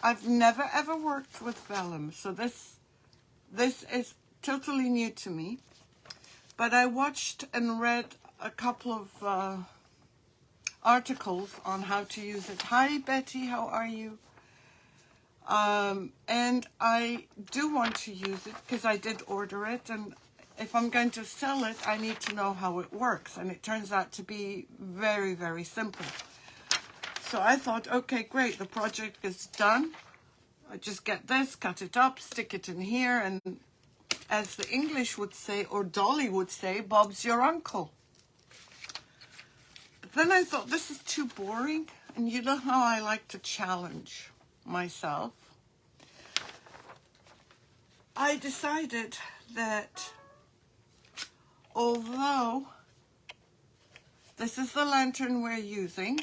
I've never ever worked with vellum, so this is totally new to me. But I watched and read a couple of articles on how to use it. Hi Betty, how are you? And I do want to use it because I did order it, and if I'm going to sell it, I need to know how it works, and it turns out to be very, very simple. So I thought, okay, great, the project is done. I just get this, cut it up, stick it in here, and as the English would say, or Dolly would say, Bob's your uncle. But then I thought, this is too boring, and you know how I like to challenge myself. I decided that although this is the lantern we're using,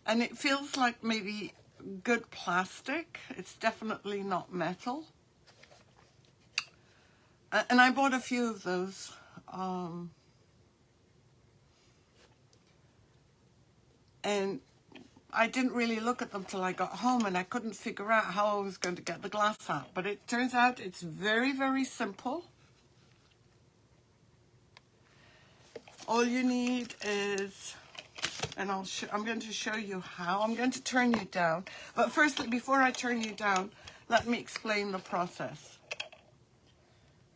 and it feels like maybe good plastic, it's definitely not metal. And I bought a few of those. And I didn't really look at them till I got home, and I couldn't figure out how I was going to get the glass out. But it turns out it's very, very simple. All you need is, and I'm going to show you how. I'm going to turn you down. But firstly, before I turn you down, let me explain the process.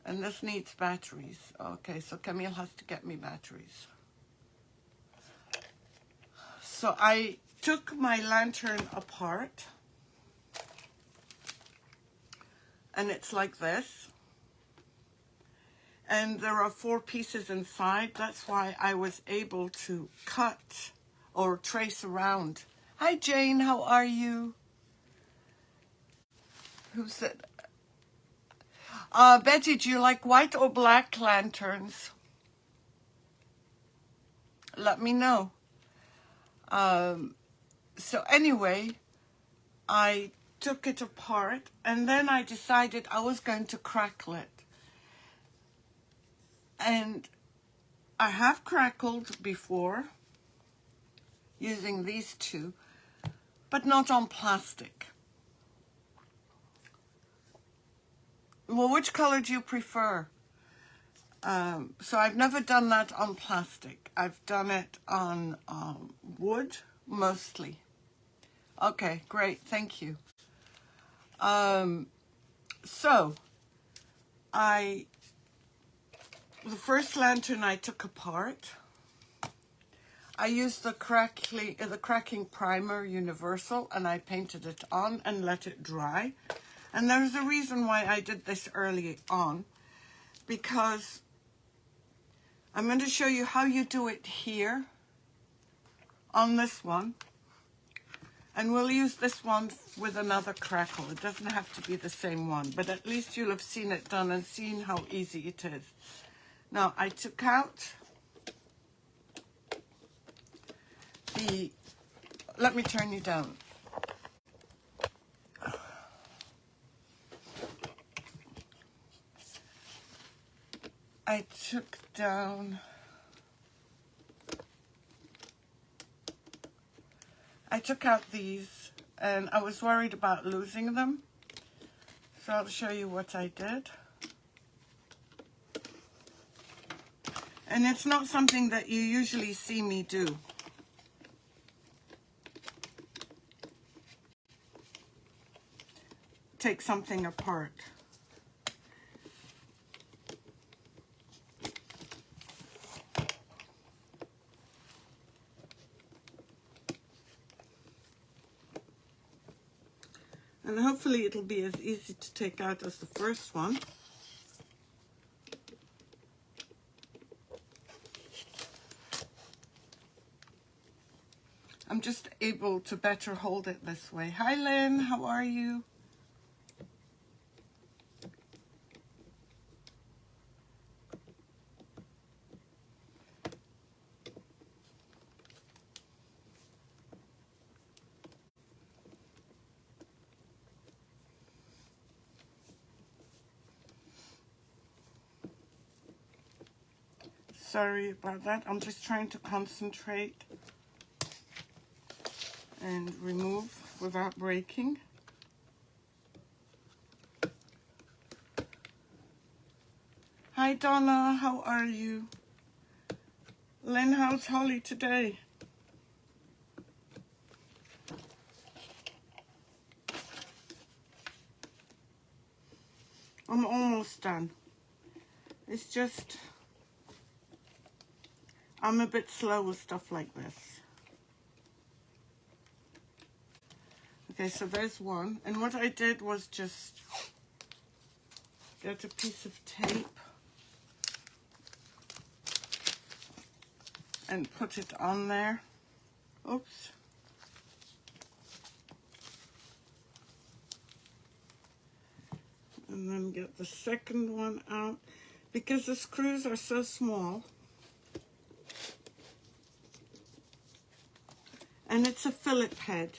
And this needs batteries. Okay, so Camille has to get me batteries. So I took my lantern apart, and it's like this. And there are 4 pieces inside. That's why I was able to cut or trace around. Hi Jane, how are you? Who said? Betty, do you like white or black lanterns? Let me know. So anyway, I took it apart, and then I decided I was going to crackle it. And I have crackled before using these two, but not on plastic. Well, which color do you prefer? So I've never done that on plastic. I've done it on wood, mostly. Okay, great, thank you. So, the first lantern I took apart, I used the cracking primer universal, and I painted it on and let it dry. And there's a reason why I did this early on, because I'm going to show you how you do it here on this one. And we'll use this one with another crackle. It doesn't have to be the same one, but at least you'll have seen it done and seen how easy it is. Now, I took out let me turn you down. I took out these, and I was worried about losing them. So I'll show you what I did. And it's not something that you usually see me do. Take something apart. And hopefully it'll be as easy to take out as the first one. I'm just able to better hold it this way. Hi Lynn, how are you? Sorry about that. I'm just trying to concentrate and remove. without breaking. Hi Donna, how are you? Lynn, how's Holly today? I'm almost done. It's just, I'm a bit slow with stuff like this. Okay, so there's one. And what I did was just get a piece of tape and put it on there. Oops. And then get the second one out. Because the screws are so small. And it's a Phillips head.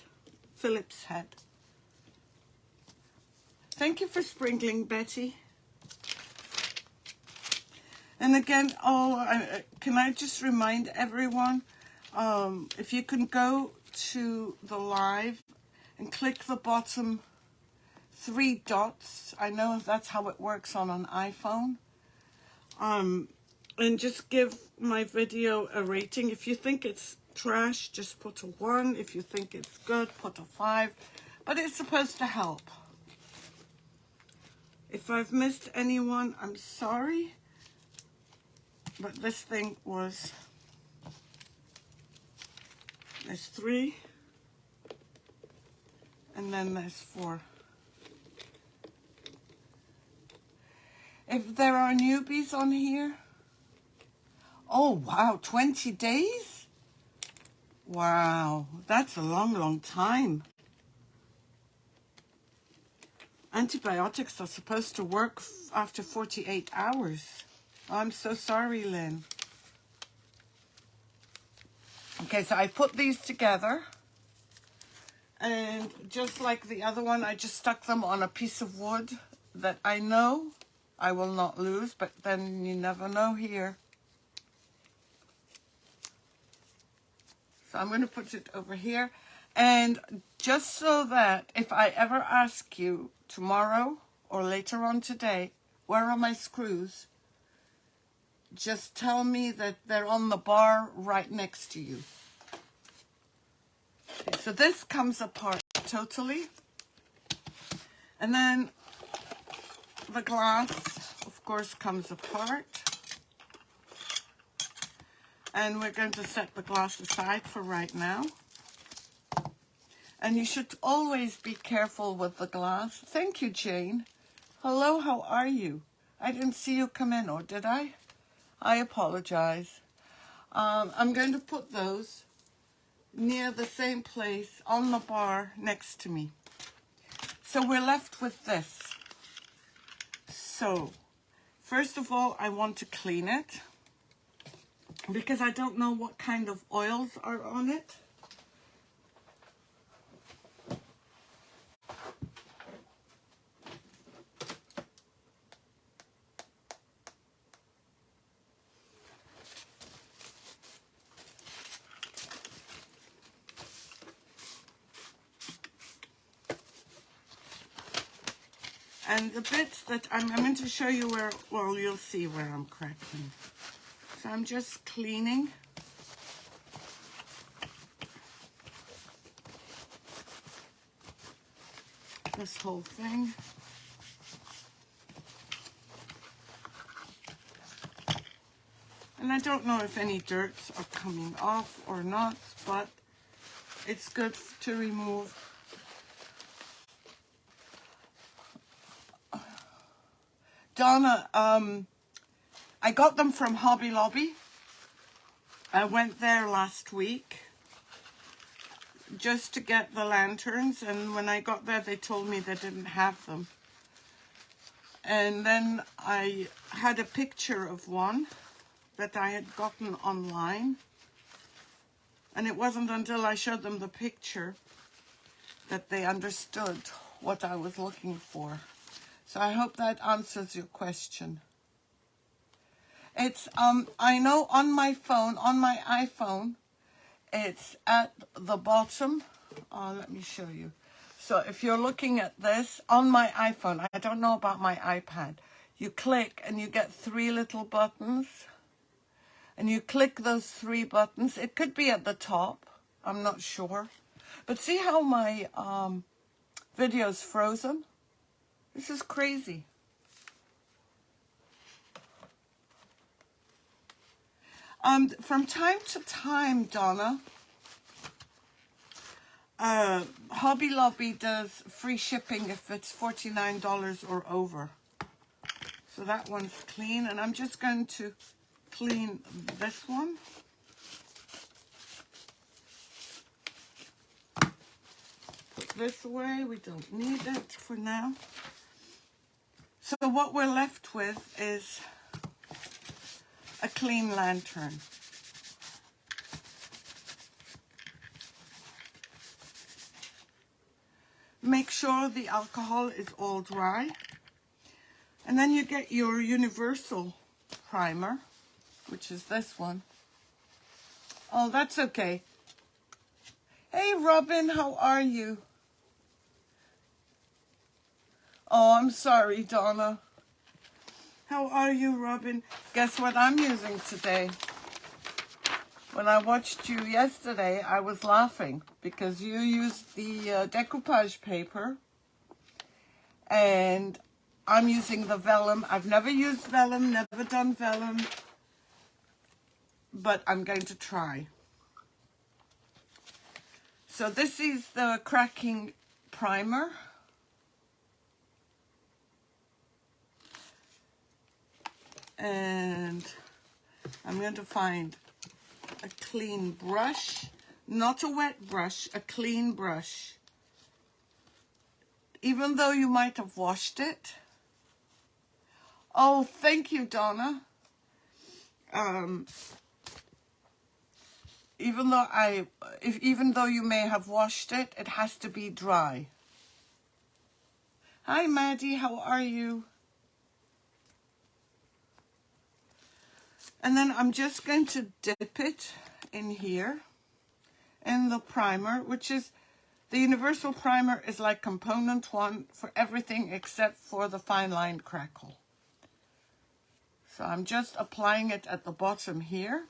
Thank you for sprinkling, Betty. And again, can I just remind everyone, if you can go to the live and click the bottom 3 dots. I know that's how it works on an iPhone. And just give my video a rating. If you think it's trash, just put a 1. If you think it's good, put a 5. But it's supposed to help. If I've missed anyone, I'm sorry. But this thing was, there's 3. And then there's 4. If there are newbies on here, oh wow, 20 days? Wow, that's a long, long time. Antibiotics are supposed to work after 48 hours. I'm so sorry, Lynn. Okay, so I put these together. And just like the other one, I just stuck them on a piece of wood that I know I will not lose, but then you never know here. So I'm going to put it over here. And just so that if I ever ask you tomorrow or later on today, where are my screws? Just tell me that they're on the bar right next to you. Okay, so this comes apart totally. And then the glass, of course, comes apart. And we're going to set the glass aside for right now. And you should always be careful with the glass. Thank you, Jane. Hello, how are you? I didn't see you come in, or did I? I apologize. I'm going to put those near the same place on the bar next to me. So we're left with this. So, first of all, I want to clean it because I don't know what kind of oils are on it. And the bits that I'm going to show you where, well, you'll see where I'm crackling. So I'm just cleaning. This whole thing. And I don't know if any dirts are coming off or not, but it's good to remove. Donna, I got them from Hobby Lobby. I went there last week just to get the lanterns, and when I got there they told me they didn't have them. And then I had a picture of one that I had gotten online, and it wasn't until I showed them the picture that they understood what I was looking for. So I hope that answers your question. It's, I know on my phone, on my iPhone, it's at the bottom let me show you. So if you're looking at this on my iPhone, I don't know about my iPad, you click and you get 3 little buttons. And you click those 3 buttons. It could be at the top. I'm not sure. But see how my video's frozen? This is crazy. From time to time, Donna, Hobby Lobby does free shipping if it's $49 or over. So that one's clean. And I'm just going to clean this one. Put this away. We don't need it for now. So what we're left with is a clean lantern. Make sure the alcohol is all dry. And then you get your universal primer, which is this one. Oh, that's okay. Hey, Robin, how are you? Oh, I'm sorry, Donna. How are you, Robin? Guess what I'm using today? When I watched you yesterday, I was laughing because you used the decoupage paper and I'm using the vellum. I've never used vellum, never done vellum, but I'm going to try. So this is the cracking primer. And I'm going to find a clean brush, not a wet brush, a clean brush. Even though you might have washed it. Oh, thank you, Donna. Even though you may have washed it, it has to be dry. Hi, Maddie, how are you? And then I'm just going to dip it in here, in the primer, which is, the universal primer is like component 1 for everything except for the fine line crackle. So I'm just applying it at the bottom here.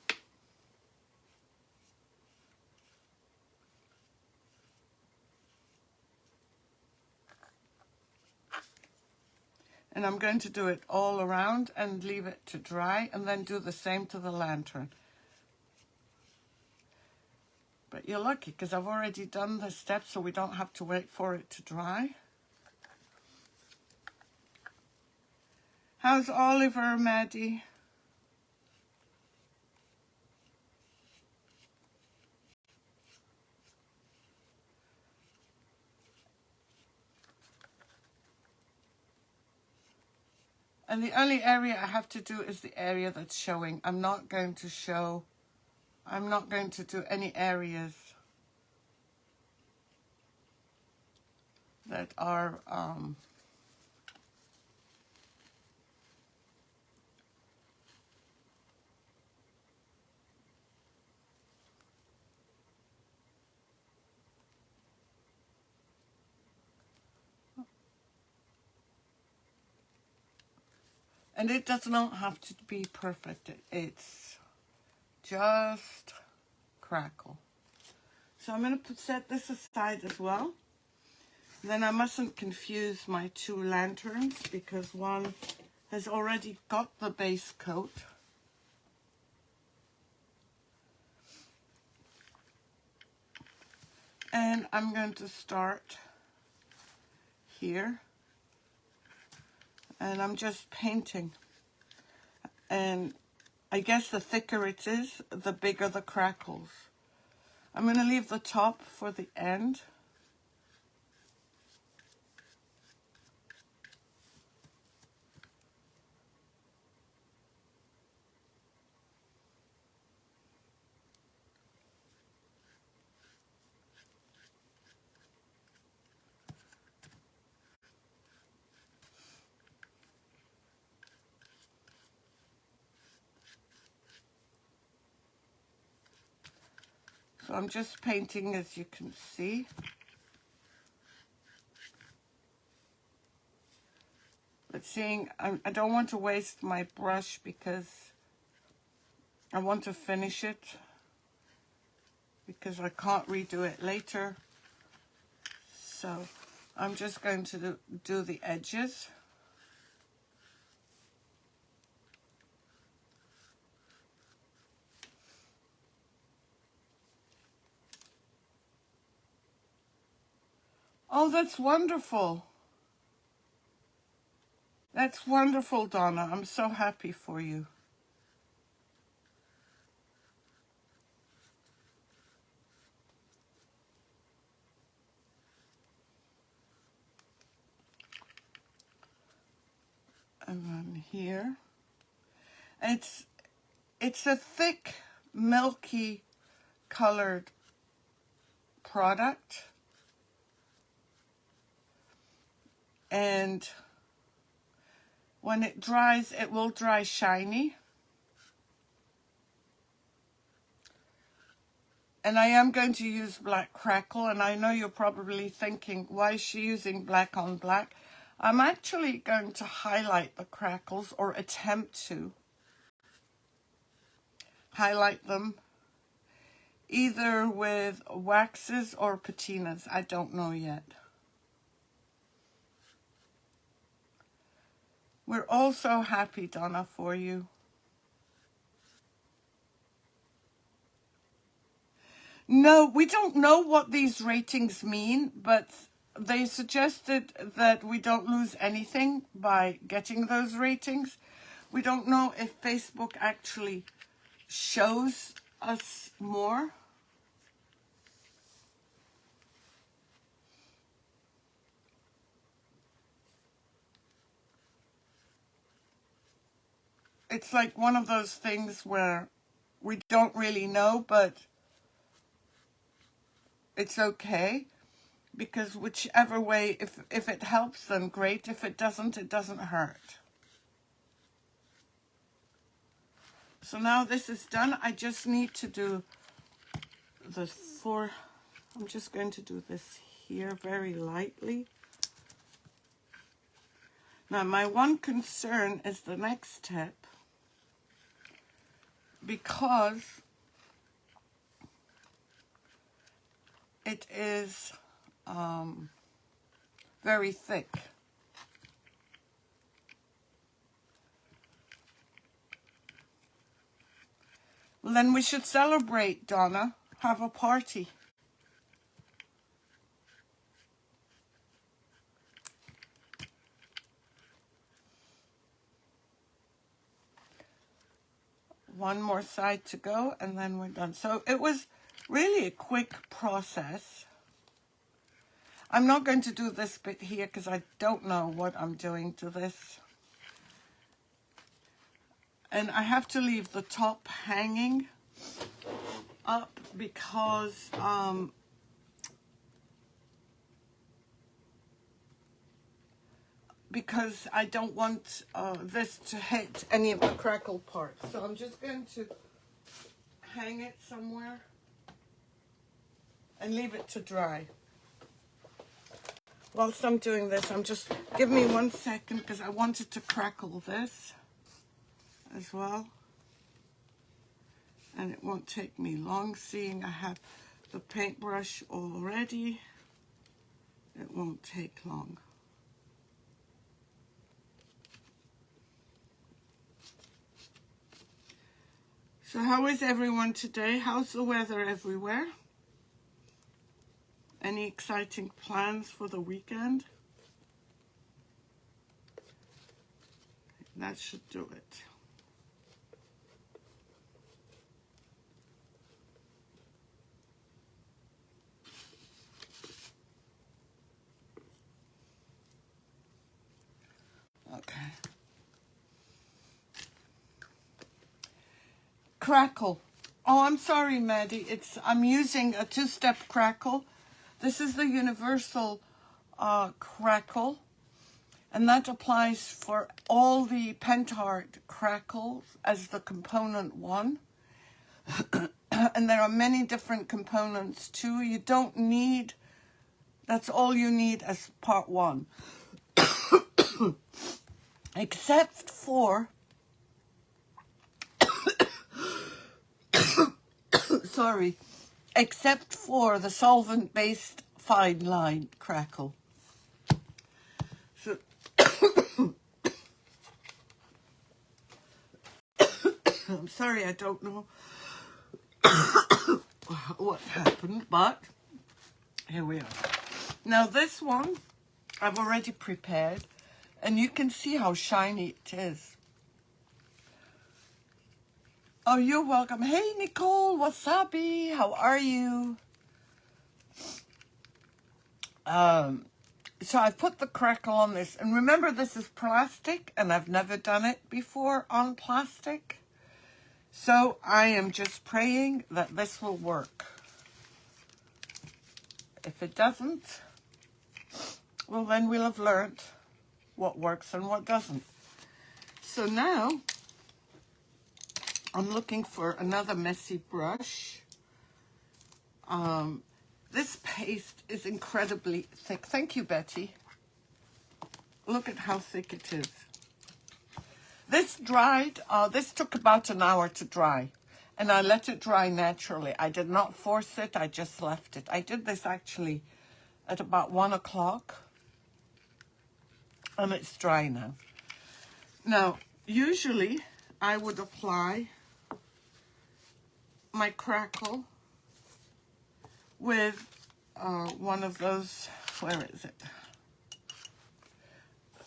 And I'm going to do it all around and leave it to dry and then do the same to the lantern. But you're lucky because I've already done the steps so we don't have to wait for it to dry. How's Oliver, Maddie? And the only area I have to do is the area that's showing. I'm not going to do any areas that are and it does not have to be perfect. It's just crackle. So I'm going to set this aside as well. Then I mustn't confuse my 2 lanterns because one has already got the base coat. And I'm going to start here. And I'm just painting. And I guess the thicker it is, the bigger the crackles. I'm going to leave the top for the end. So I'm just painting, as you can see. But seeing, I don't want to waste my brush because I want to finish it, because I can't redo it later. So I'm just going to do the edges. Oh, that's wonderful. That's wonderful, Donna. I'm so happy for you. And then here. It's a thick, milky colored product. And when it dries, it will dry shiny. And I am going to use black crackle, and I know you're probably thinking, why is she using black on black? I'm actually going to highlight the crackles, or attempt to highlight them, either with waxes or patinas. I don't know yet. We're all so happy, Donna, for you. No, we don't know what these ratings mean, but they suggested that we don't lose anything by getting those ratings. We don't know if Facebook actually shows us more. It's like one of those things where we don't really know, but it's okay. Because whichever way, if it helps, then great. If it doesn't hurt. So now this is done. I just need to do the four. I'm just going to do this here very lightly. Now my one concern is the next step, because it is very thick. Well, then we should celebrate, Donna. Have a party. One more side to go, and then we're done. So it was really a quick process. I'm not going to do this bit here because I don't know what I'm doing to this. And I have to leave the top hanging up because I don't want this to hit any of the crackle parts. So I'm just going to hang it somewhere and leave it to dry. Whilst I'm doing this, give me 1 second because I wanted to crackle this as well. And it won't take me long, seeing I have the paintbrush already. It won't take long. So how is everyone today? How's the weather everywhere? Any exciting plans for the weekend? That should do it. Okay. Crackle. Oh, I'm sorry, Maddie. I'm using a two-step crackle. This is the universal crackle, and that applies for all the pentart crackles as the component one. And there are many different components too. You don't need, that's all you need as part 1. Except for, sorry, except for the solvent-based fine line crackle. So, I'm sorry, I don't know what happened, but here we are. Now this one, I've already prepared, and you can see how shiny it is. Oh, you're welcome. Hey, Nicole, wasabi, how are you? So I've put the crackle on this, and remember this is plastic, and I've never done it before on plastic. So I am just praying that this will work. If it doesn't, well then we'll have learned what works and what doesn't. So now I'm looking for another messy brush. This paste is incredibly thick. Thank you, Betty. Look at how thick it is. This dried, this took about an hour to dry, and I let it dry naturally. I did not force it, I just left it. I did this actually at about 1 o'clock, and it's dry now. Now, usually I would apply my crackle with one of those, where is it?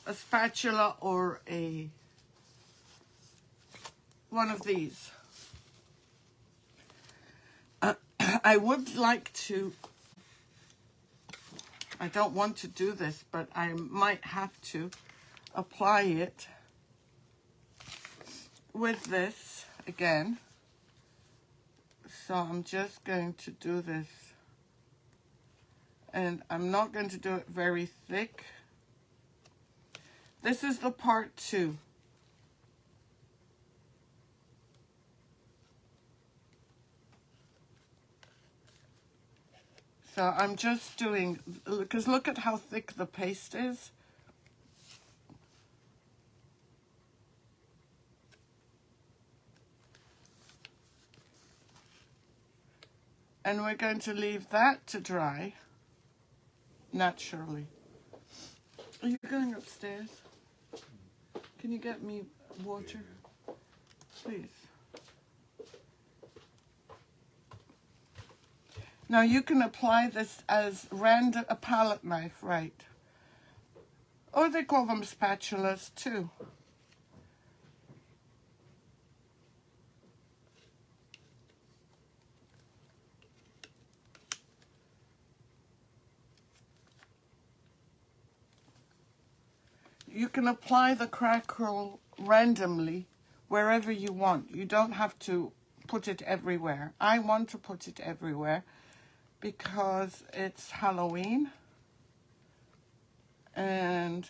A spatula or one of these. I would like to, I don't want to do this, but I might have to apply it with this again. So I'm just going to do this, and I'm not going to do it very thick. This is the part 2. So I'm just doing, because look at how thick the paste is. And we're going to leave that to dry naturally. Are you going upstairs? Can you get me water, please? Now you can apply this as a palette knife, right? Or they call them spatulas too. You can apply the crackle randomly wherever you want. You don't have to put it everywhere. I want to put it everywhere because it's Halloween, and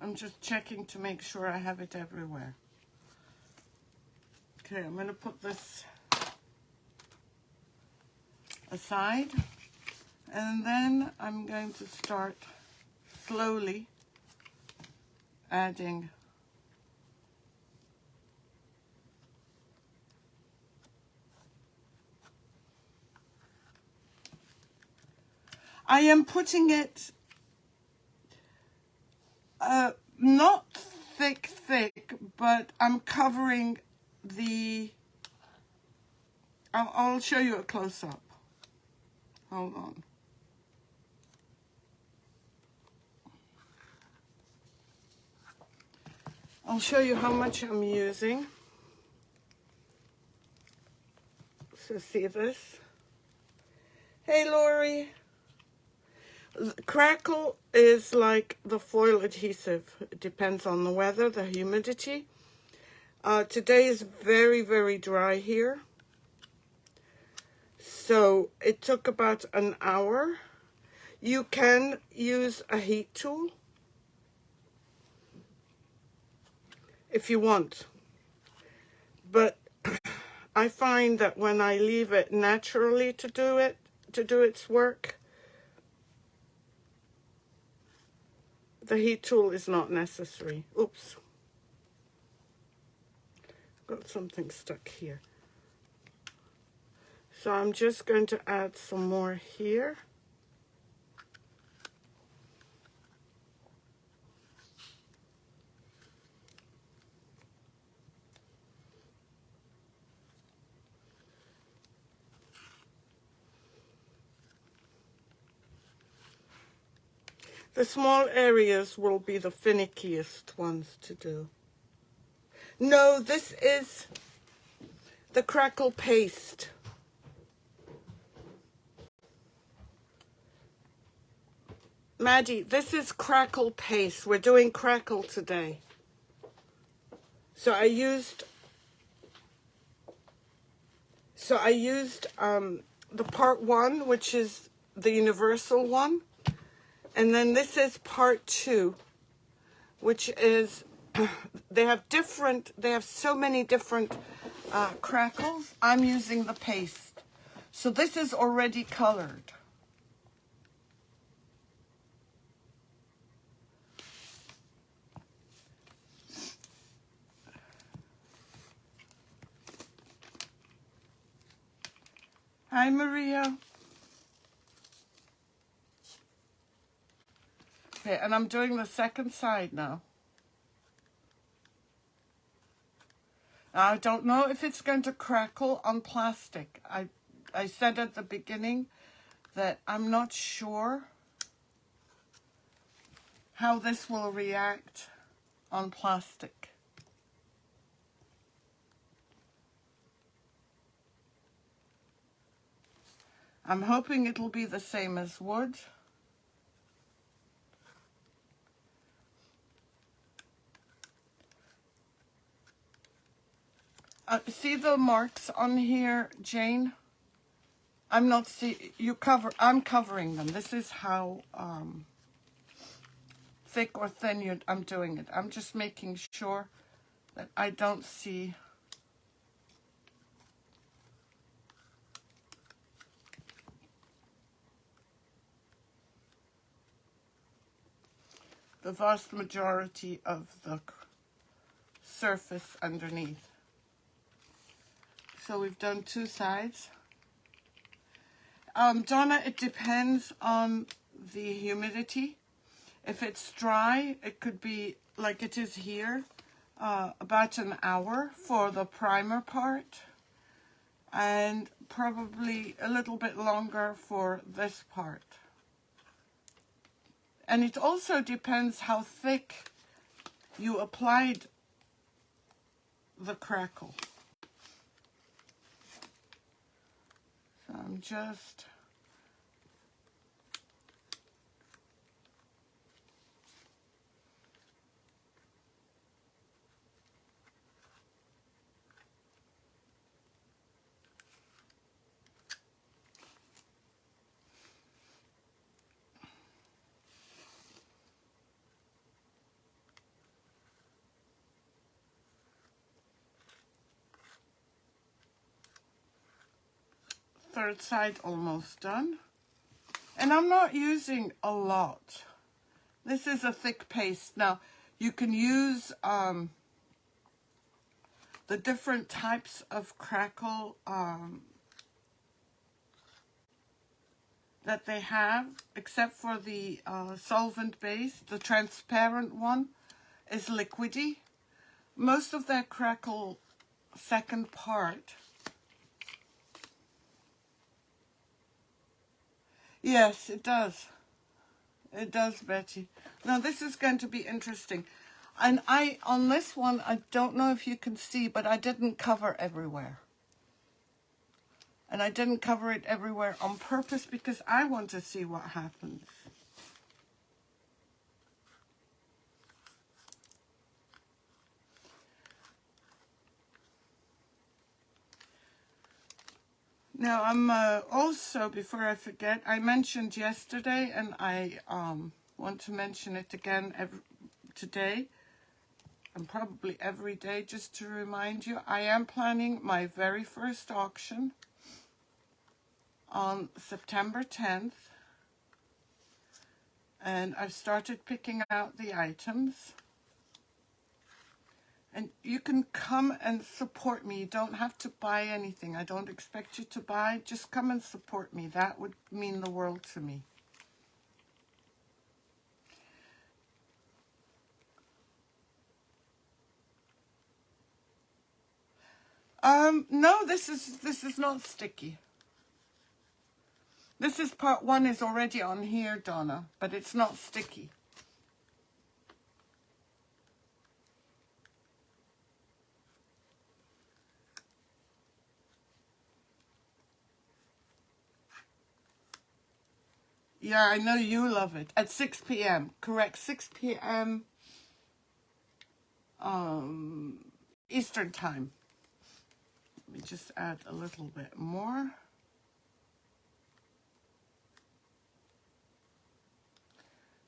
I'm just checking to make sure I have it everywhere. Okay, I'm going to put this aside, and then I'm going to start slowly adding I am putting it not thick, but I'm covering the, I'll show you a close-up. Hold on. I'll show you how much I'm using. So see this? Hey, Lori. Crackle is like the foil adhesive. It depends on the weather, the humidity. Today is very, very dry here. So it took about an hour. You can use a heat tool if you want. But I find that when I leave it naturally to do its work, the heat tool is not necessary. Oops. Got something stuck here. So I'm just going to add some more here. The small areas will be the finickiest ones to do. No, this is the crackle paste. Maddie, this is crackle paste. We're doing crackle today. So I used the part 1, which is the universal one. And then this is part 2, which is, they have so many different crackles. I'm using the paste. So this is already colored. Hi, Maria. Okay, and I'm doing the second side now. I don't know if it's going to crackle on plastic. I said at the beginning that I'm not sure how this will react on plastic. I'm hoping it'll be the same as wood. See the marks on here, Jane? I'm covering them. This is how thick or thin I'm doing it. I'm just making sure that I don't see the vast majority of the surface underneath. So we've done 2 sides. Donna, it depends on the humidity. If it's dry, it could be like it is here, about an hour for the primer part, and probably a little bit longer for this part. And it also depends how thick you applied the crackle. So I'm just... Third side almost done. And I'm not using a lot. This is a thick paste. Now, you can use the different types of crackle that they have, except for the solvent base. The transparent one is liquidy. Most of their crackle second part. Yes, it does. It does, Betty. Now, this is going to be interesting. And on this one, I don't know if you can see, but I didn't cover everywhere. And I didn't cover it everywhere on purpose because I want to see what happens. Now, I'm also, before I forget, I mentioned yesterday, and I want to mention it again today, and probably every day, just to remind you, I am planning my very first auction on September 10th, and I've started picking out the items. And you can come and support me. You don't have to buy anything. I don't expect you to buy. Just come and support me. That would mean the world to me. No, this is not sticky. This is part 1 is already on here, Donna, but it's not sticky. Yeah, I know you love it. At 6 p.m. Correct, 6 p.m. Eastern time. Let me just add a little bit more.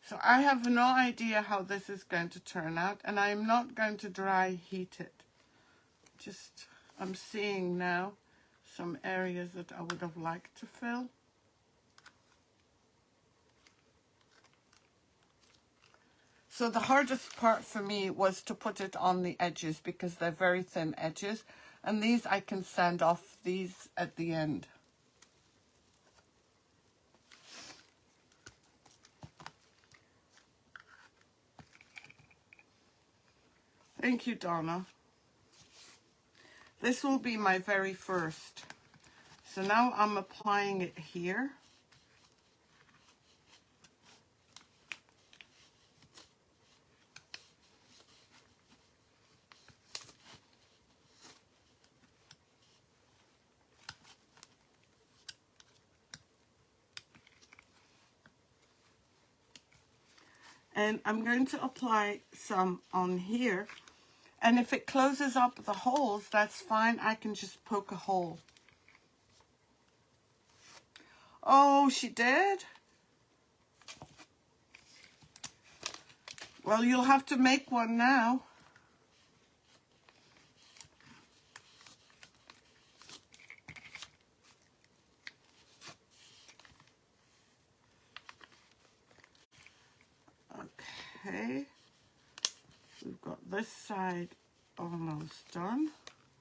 So I have no idea how this is going to turn out, and I'm not going to dry heat it. Just, I'm seeing now some areas that I would have liked to fill. So the hardest part for me was to put it on the edges because they're very thin edges, and these I can sand off these at the end. Thank you, Donna. This will be my very first. So now I'm applying it here. And I'm going to apply some on here. And if it closes up the holes, that's fine. I can just poke a hole. Oh, she did? Well, you'll have to make one now. Okay. We've got this side almost done.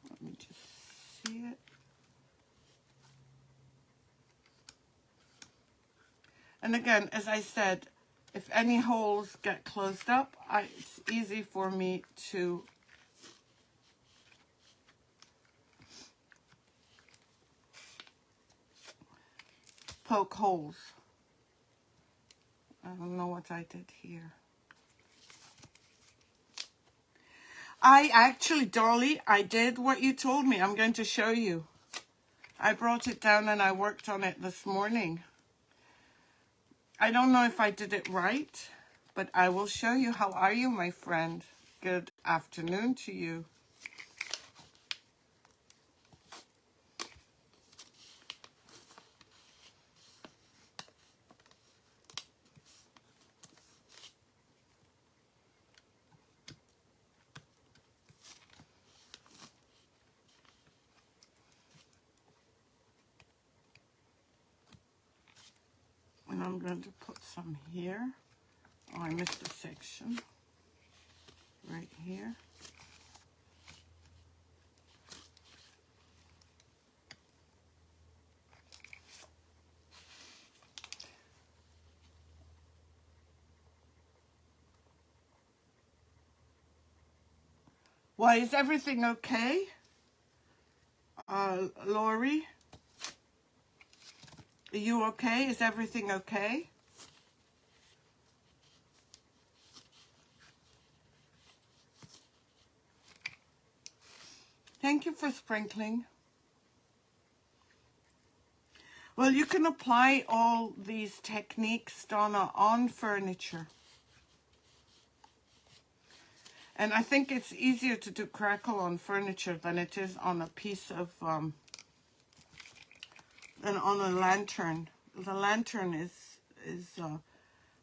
Let me just see it. And again, as I said, if any holes get closed up, it's easy for me to poke holes. I don't know what I did here. I actually, Dolly, I did what you told me. I'm going to show you. I brought it down and I worked on it this morning. I don't know if I did it right, but I will show you. How are you, my friend? Good afternoon to you. And I'm going to put some here. Oh, I missed a section. Right here. Why, is everything okay? Lori? Are you okay? Is everything okay? Thank you for sprinkling. Well, you can apply all these techniques, Donna, on furniture. And I think it's easier to do crackle on furniture than it is on a piece of than on a lantern. The lantern is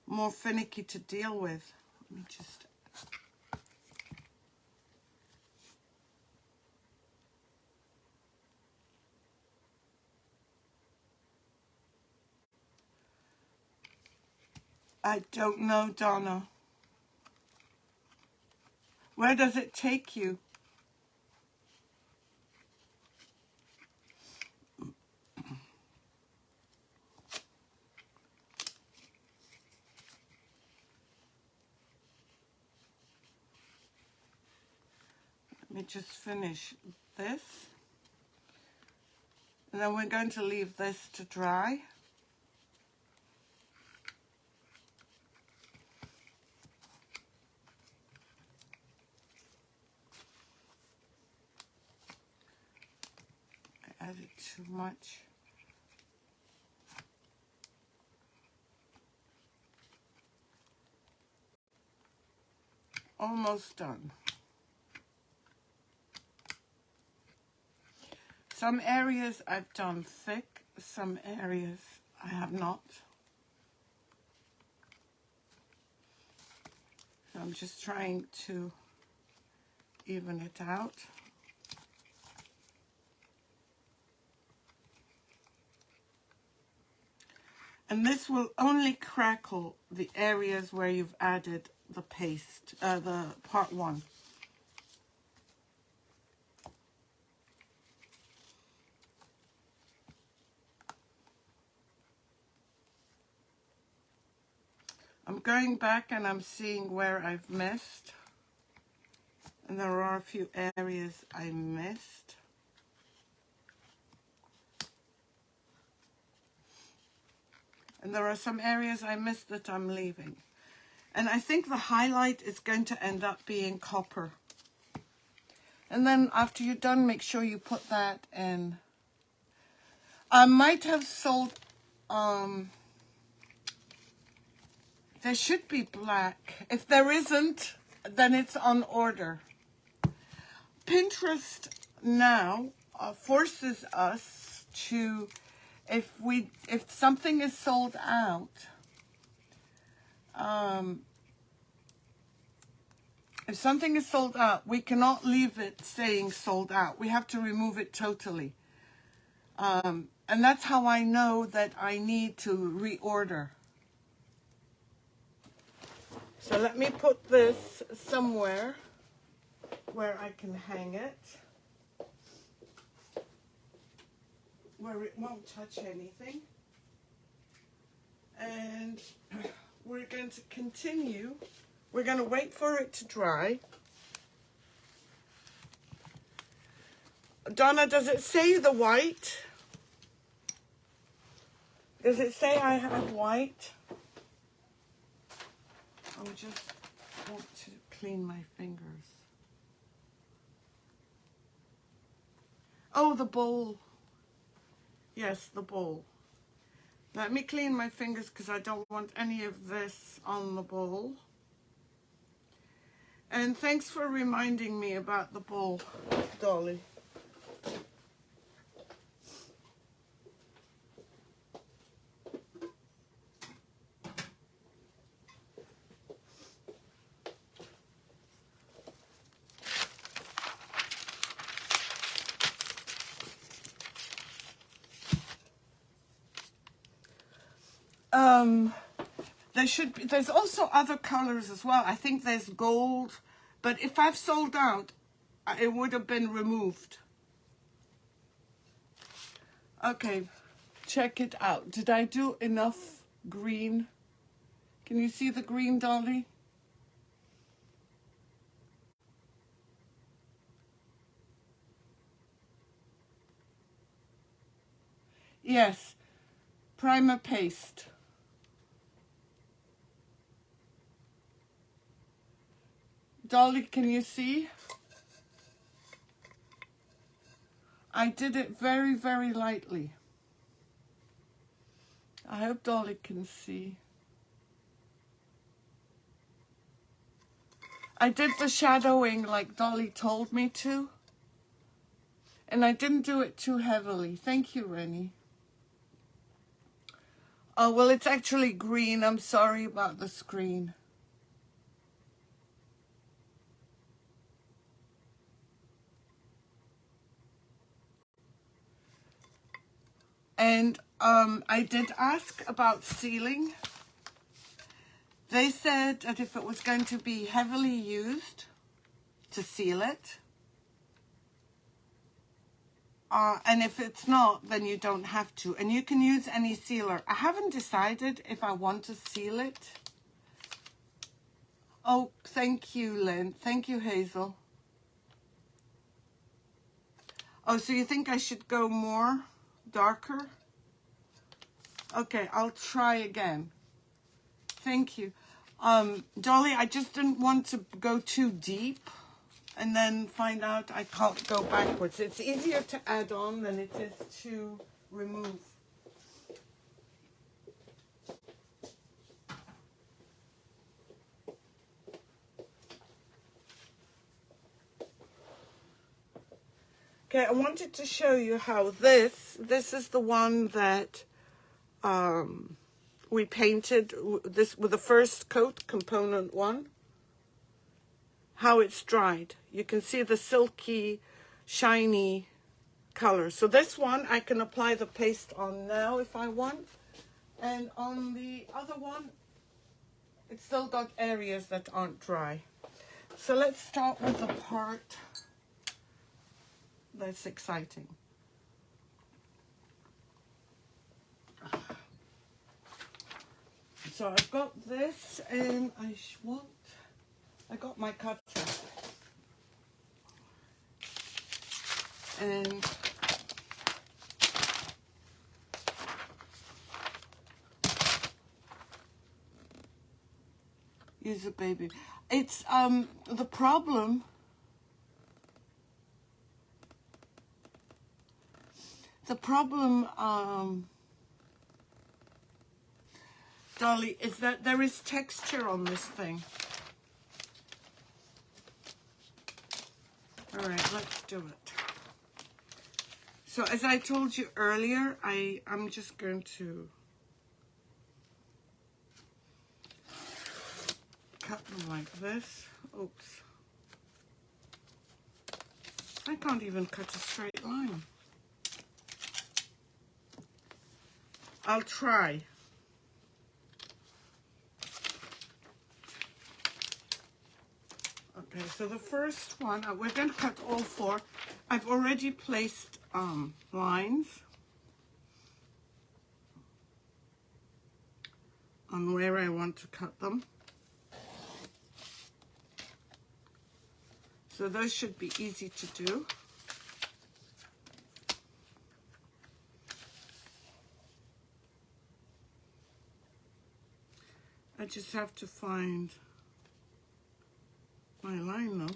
more finicky to deal with. Let me just... I don't know, Donna. Where does it take you? Let me just finish this. And then we're going to leave this to dry. I added too much. Almost done. Some areas I've done thick, some areas I have not. So I'm just trying to even it out. And this will only crackle the areas where you've added the paste, the part 1. I'm going back and I'm seeing where I've missed. And there are a few areas I missed. And there are some areas I missed that I'm leaving. And I think the highlight is going to end up being copper. And then after you're done, make sure you put that in. I might have sold, there should be black. If there isn't, then it's on order. Pinterest now forces us to, if something is sold out, if something is sold out, we cannot leave it saying sold out. We have to remove it totally. And that's how I know that I need to reorder. So let me put this somewhere where I can hang it, where it won't touch anything. And we're going to continue. We're going to wait for it to dry. Donna, does it say the white? Does it say I have white? I just want to clean my fingers. Oh, the bowl. Yes, the bowl. Let me clean my fingers because I don't want any of this on the bowl. And thanks for reminding me about the bowl, Dolly. There's also other colors as well. I think there's gold, but if I've sold out, it would have been removed. Okay, check it out. Did I do enough green? Can you see the green, Dolly? Yes, primer paste. Dolly, can you see? I did it very, very lightly. I hope Dolly can see. I did the shadowing like Dolly told me to. And I didn't do it too heavily. Thank you, Rennie. Oh, well, it's actually green. I'm sorry about the screen. And I did ask about sealing. They said that if it was going to be heavily used, to seal it. And if it's not, then you don't have to. And you can use any sealer. I haven't decided if I want to seal it. Oh, thank you, Lynn. Thank you, Hazel. Oh, so you think I should go more darker? Okay, I'll try again. Thank you. Dolly, I just didn't want to go too deep and then find out I can't go backwards. It's easier to add on than it is to remove. Okay, I wanted to show you how this is the one that we painted this with the first coat, component 1. How it's dried. You can see the silky, shiny color. So this one, I can apply the paste on now if I want. And on the other one, it's still got areas that aren't dry. So let's start with the part that's exciting. So I've got this, and I got my cutter. And use a baby. It's the problem. Dolly, is that there is texture on this thing. All right, let's do it. So as I told you earlier, I'm just going to cut them like this. Oops. I can't even cut a straight line. I'll try. Okay, so the first one, we're going to cut all 4. I've already placed lines on where I want to cut them. So those should be easy to do. I just have to find my line though.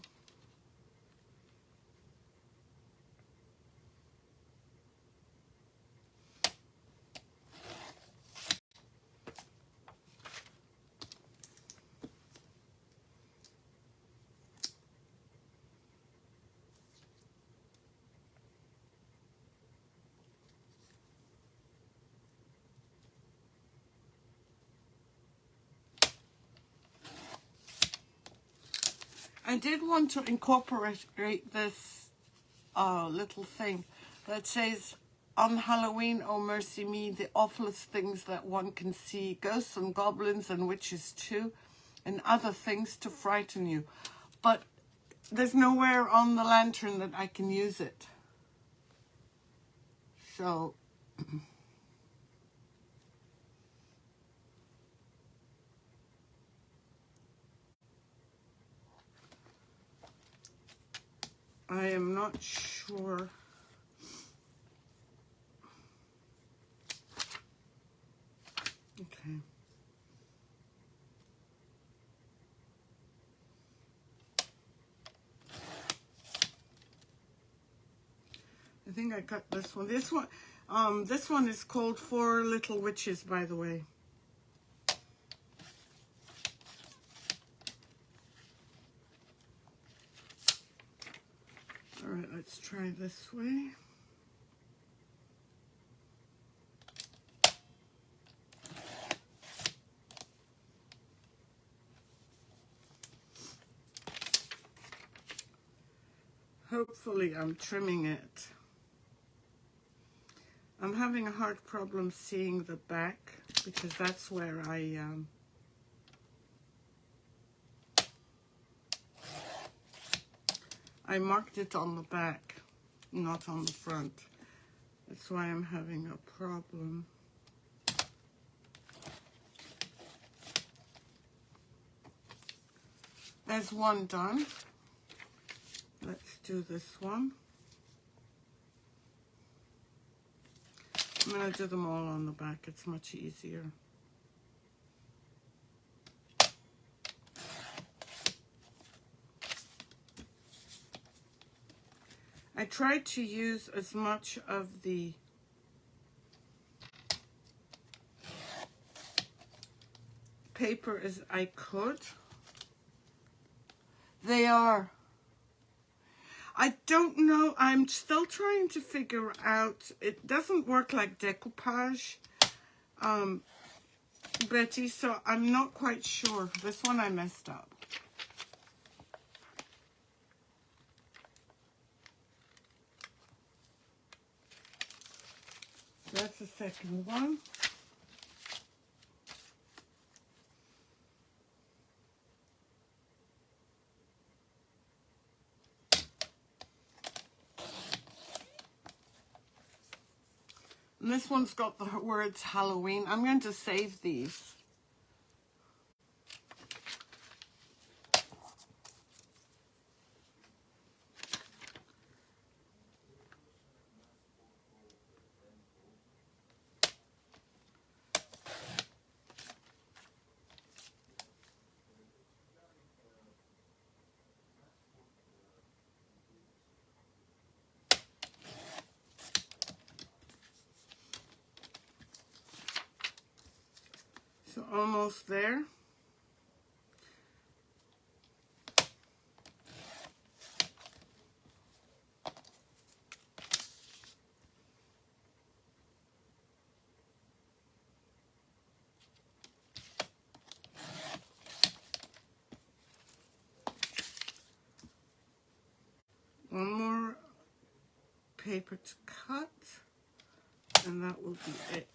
I did want to incorporate this little thing that says, on Halloween, oh mercy me, the awfulest things that one can see, ghosts and goblins and witches too, and other things to frighten you. But there's nowhere on the lantern that I can use it. So I am not sure. Okay. I think I cut this one. This one is called 4 Little Witches, by the way. All right, let's try this way. Hopefully I'm trimming it. I'm having a hard problem seeing the back because that's where I marked it on the back, not on the front. That's why I'm having a problem. There's one done. Let's do this one. I'm going to do them all on the back. It's much easier. I tried to use as much of the paper as I could. They are. I don't know. I'm still trying to figure out. It doesn't work like decoupage, Betty, so I'm not quite sure. This one I messed up. That's the second one. And this one's got the words Halloween. I'm going to save these. So almost there. One more paper to cut, and that will be it.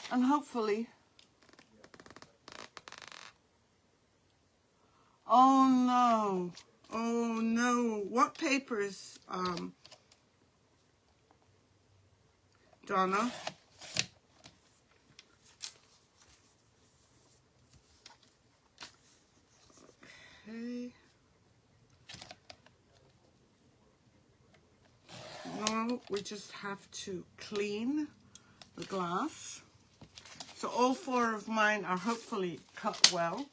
And hopefully, oh no, what papers, Donna? Okay. No, we just have to clean the glass. So all four of mine are hopefully cut well.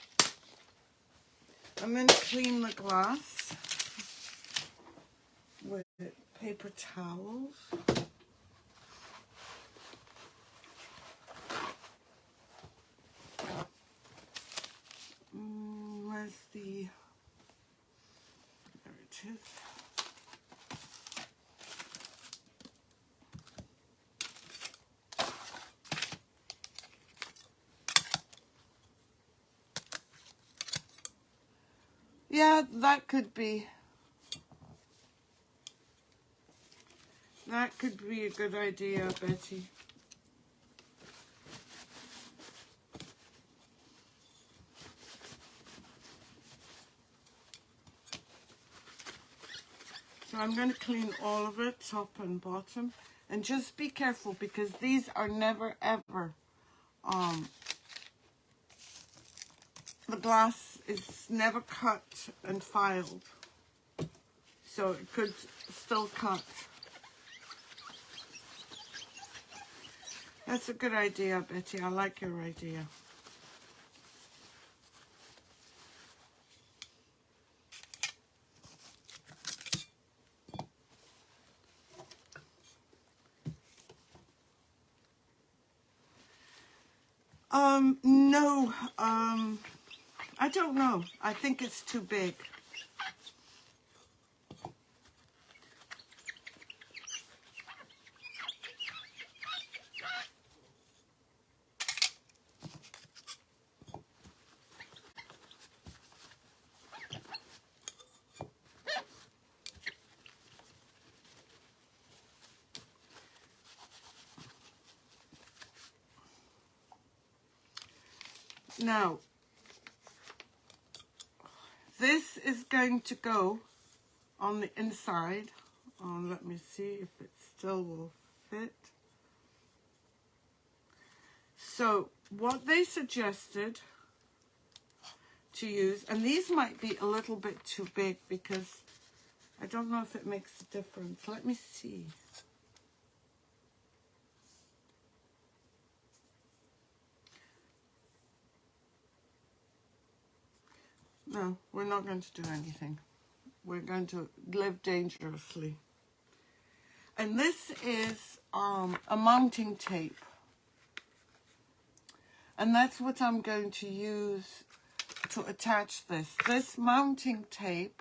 I'm going to clean the glass with paper towels. Where's the... There it is. Yeah, that could be a good idea, Betty. So I'm going to clean all of it, top and bottom. And just be careful because these are never ever, the glass is never cut and filed. So it could still cut. That's a good idea, Betty. I like your idea. No, I don't know. I think it's too big. Now, this is going to go on the inside. Oh, let me see if it still will fit. So what they suggested to use, and these might be a little bit too big because I don't know if it makes a difference. Let me see. No, we're not going to do anything. We're going to live dangerously. And this is a mounting tape. And that's what I'm going to use to attach this. This mounting tape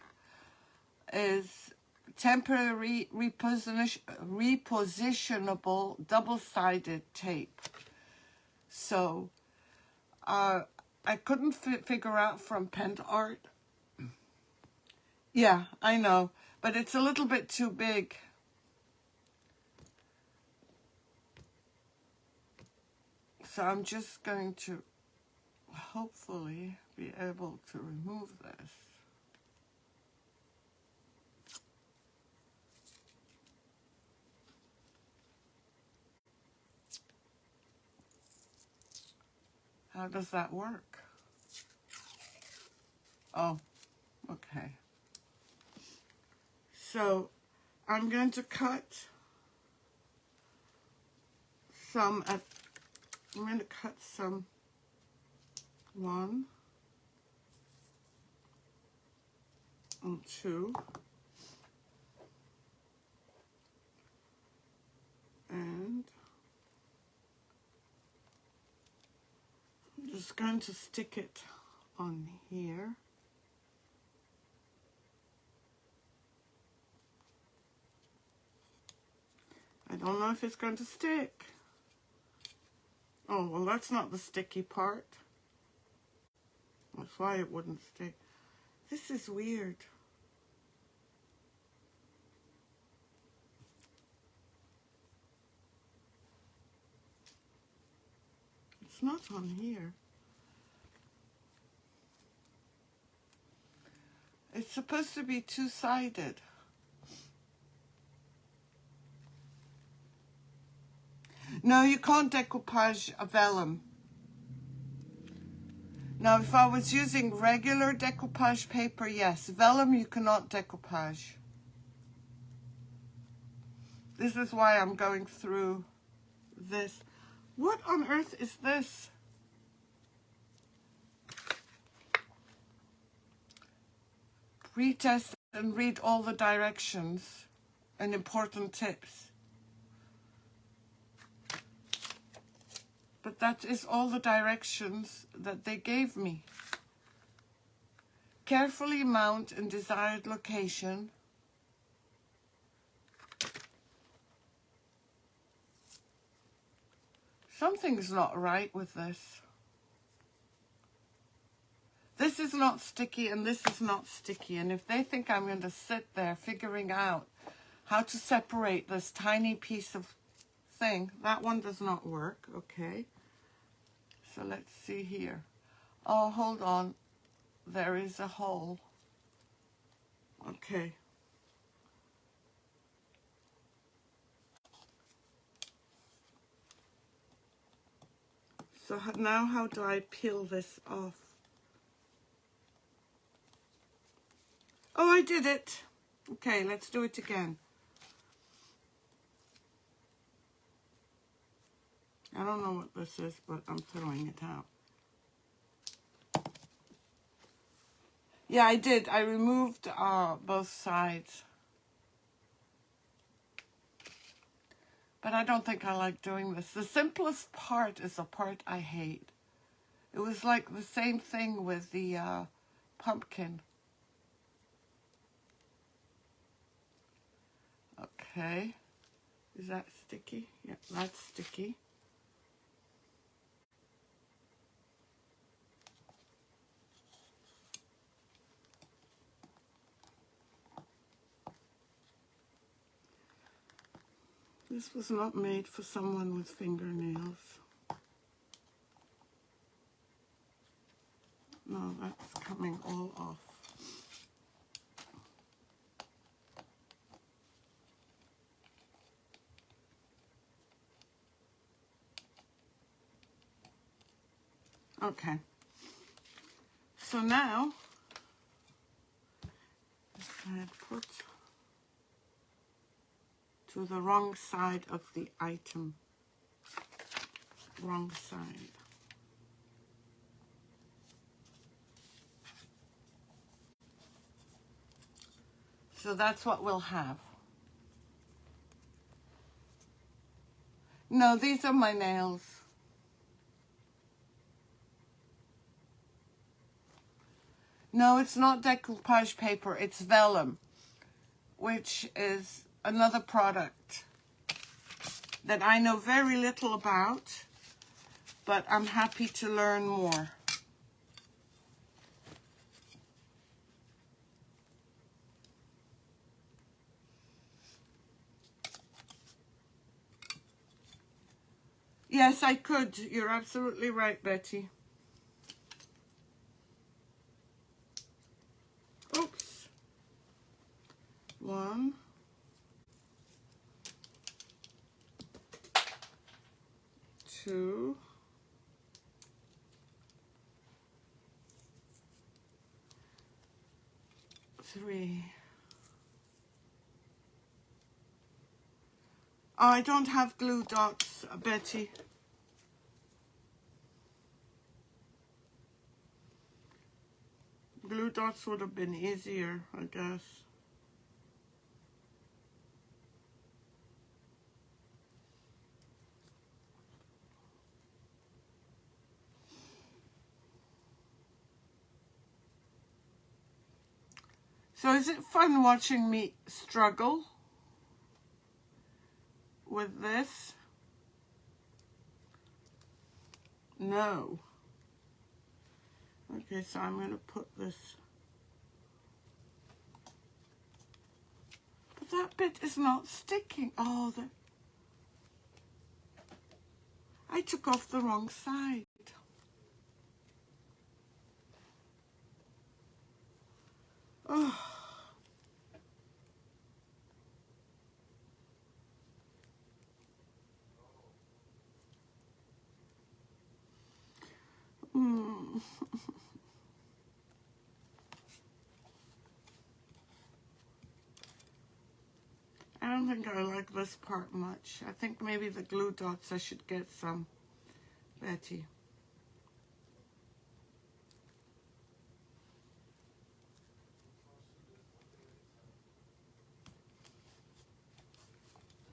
is temporary repositionable double-sided tape. So I couldn't figure out from Pent Art. Yeah, I know, but it's a little bit too big. So I'm just going to hopefully be able to remove this. How does that work? Oh, okay. So I'm going to cut some at, I'm going to cut some 1 and 2. And I'm just going to stick it on here. I don't know if it's going to stick. Oh, well, that's not the sticky part. That's why it wouldn't stick. This is weird. It's not on here. It's supposed to be two-sided. No, you can't decoupage a vellum. Now, if I was using regular decoupage paper, yes. Vellum, you cannot decoupage. This is why I'm going through this. What on earth is this? Retest and read all the directions and important tips. But that is all the directions that they gave me. Carefully mount in desired location. Something's not right with this. This is not sticky and this is not sticky. And if they think I'm going to sit there figuring out how to separate this tiny piece of thing, that one does not work. Okay. So let's see here. Oh, hold on. There is a hole. Okay. So now how do I peel this off? Oh, I did it. Okay, let's do it again. I don't know what this is, but I'm throwing it out. Yeah, I did. I removed both sides. But I don't think I like doing this. The simplest part is the part I hate. It was like the same thing with the pumpkin. Okay. Is that sticky? Yeah, that's sticky. This was not made for someone with fingernails. No, that's coming all off. Okay. So now, I put to the wrong side of the item. Wrong side. So that's what we'll have. No, these are my nails. No, it's not decoupage paper, it's vellum, which is another product that I know very little about, but I'm happy to learn more. Yes, I could. You're absolutely right, Betty. Oops. 1, 2, 3. Oh, I don't have glue dots, Betty. Glue dots would have been easier, I guess. So is it fun watching me struggle with this? No. Okay, so I'm going to put this. But that bit is not sticking. Oh, I took off the wrong side. Oh. Mm. I don't think I like this part much. I think maybe the glue dots, I should get some, Betty.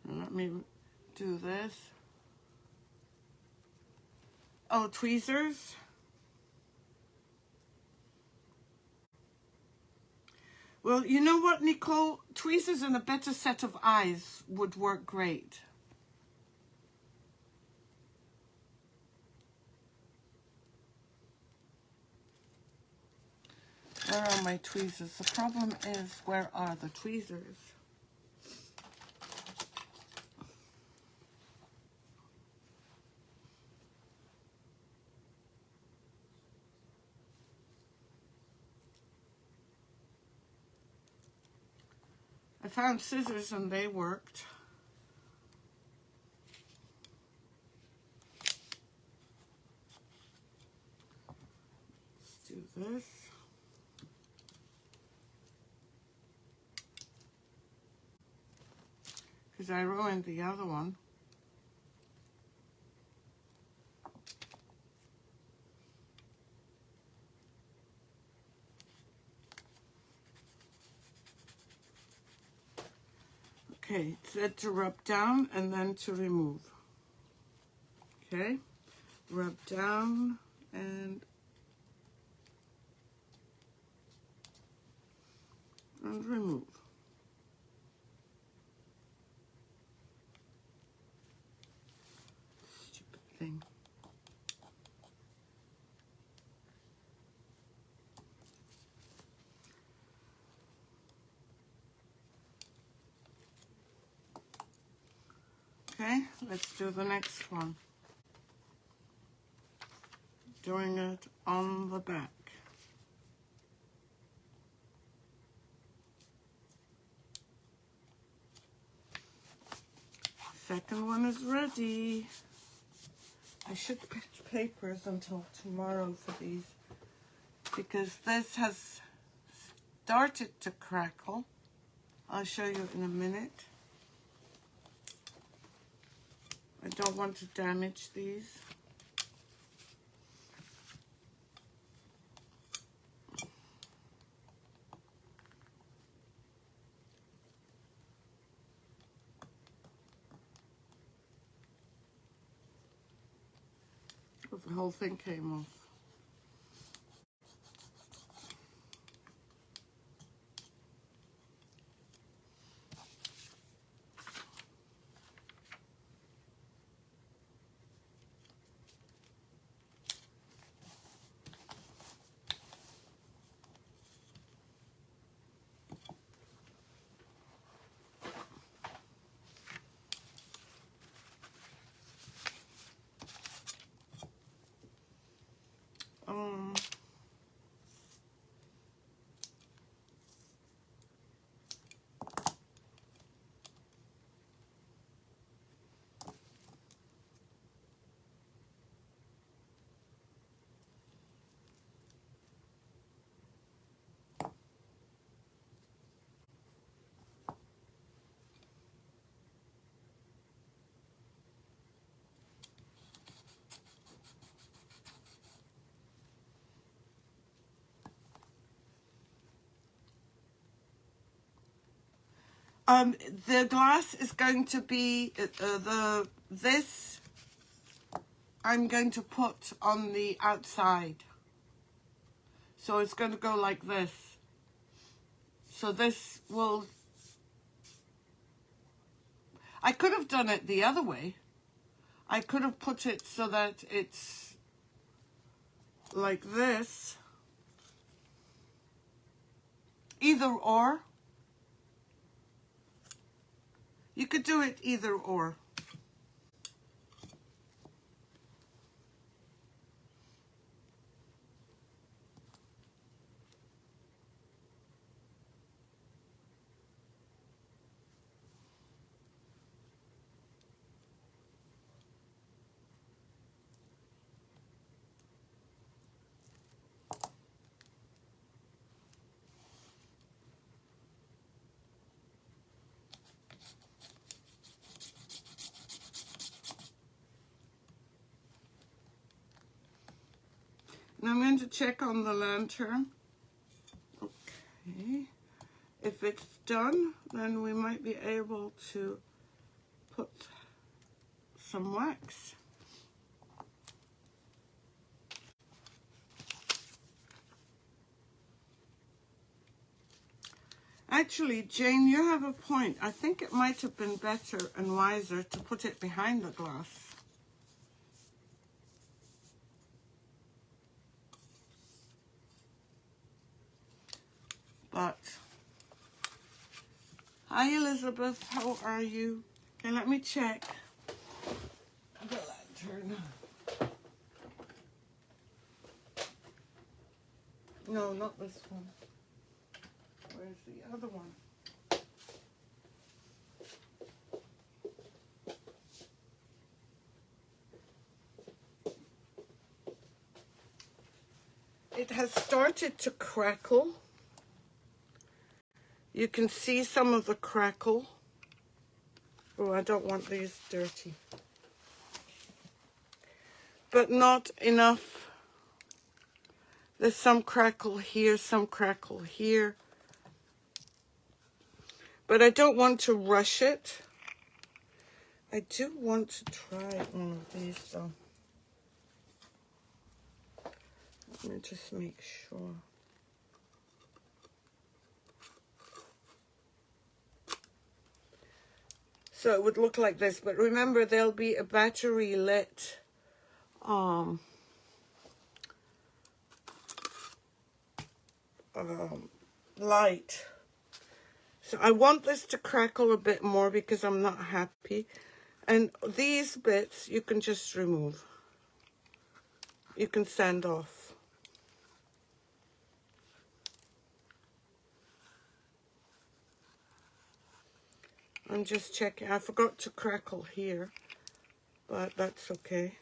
Let me do this. Oh, tweezers. Well, you know what, Nicole? Tweezers and a better set of eyes would work great. Where are my tweezers? The problem is, where are the tweezers? I found scissors and they worked. Let's do this. Because I ruined the other one. Okay, it said to rub down and then to remove. Okay, rub down and remove. Stupid thing. Okay, let's do the next one. Doing it on the back. second one is ready. I should put papers until tomorrow for these, because this has started to crackle. I'll show you in a minute. I don't want to damage these. The whole thing came off. The glass is going to be this I'm going to put on the outside. So it's going to go like this. So this will, I could have done it the other way. I could have put it so that it's like this. Either or. You could do it either or. Now I'm going to check on the lantern. Okay. If it's done, then we might be able to put some wax. Actually, Jane, you have a point. I think it might have been better and wiser to put it behind the glass. But, hi Elizabeth, how are you? Okay, let me check the lantern. No, not this one. Where's the other one? It has started to crackle. You can see some of the crackle. Oh, I don't want these dirty. But not enough. There's some crackle here, some crackle here. But I don't want to rush it. I do want to try one of these though. Let me just make sure. So it would look like this, but remember there'll be a battery lit light. So I want this to crackle a bit more because I'm not happy. And these bits you can just remove. You can sand off. I'm just checking. I forgot to crackle here, but that's okay.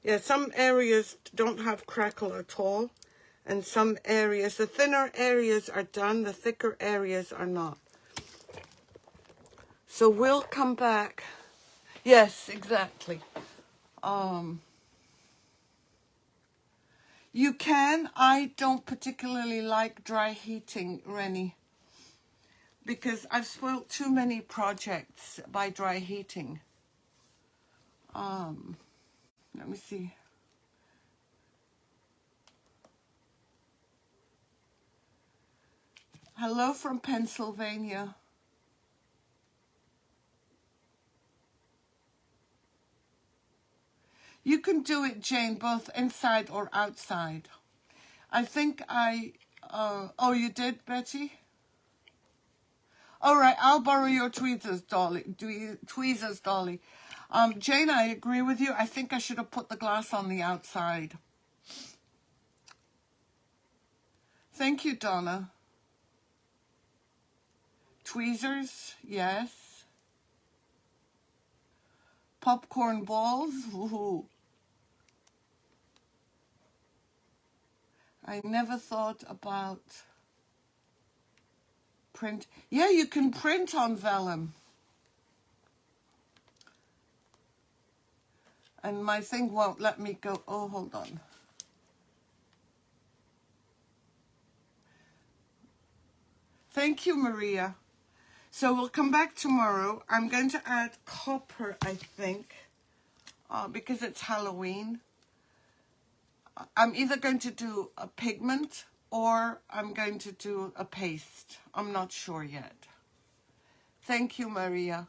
Yeah, some areas don't have crackle at all, and some areas, the thinner areas are done, the thicker areas are not. So we'll come back. Yes, exactly. You can. I don't particularly like dry heating, Rennie, because I've spoilt too many projects by dry heating. Let me see. Hello from Pennsylvania. You can do it, Jane, both inside or outside. I think oh, you did, Betty? All right, I'll borrow your tweezers, Dolly. Tweezers, Dolly. Jane, I agree with you. I think I should have put the glass on the outside. Thank you, Donna. Tweezers, yes. Popcorn balls, ooh. I never thought about print. Yeah, you can print on vellum. And my thing won't let me go. Oh, hold on. Thank you, Maria. So we'll come back tomorrow. I'm going to add copper, I think, because it's Halloween. I'm either going to do a pigment or I'm going to do a paste. I'm not sure yet. Thank you, Maria.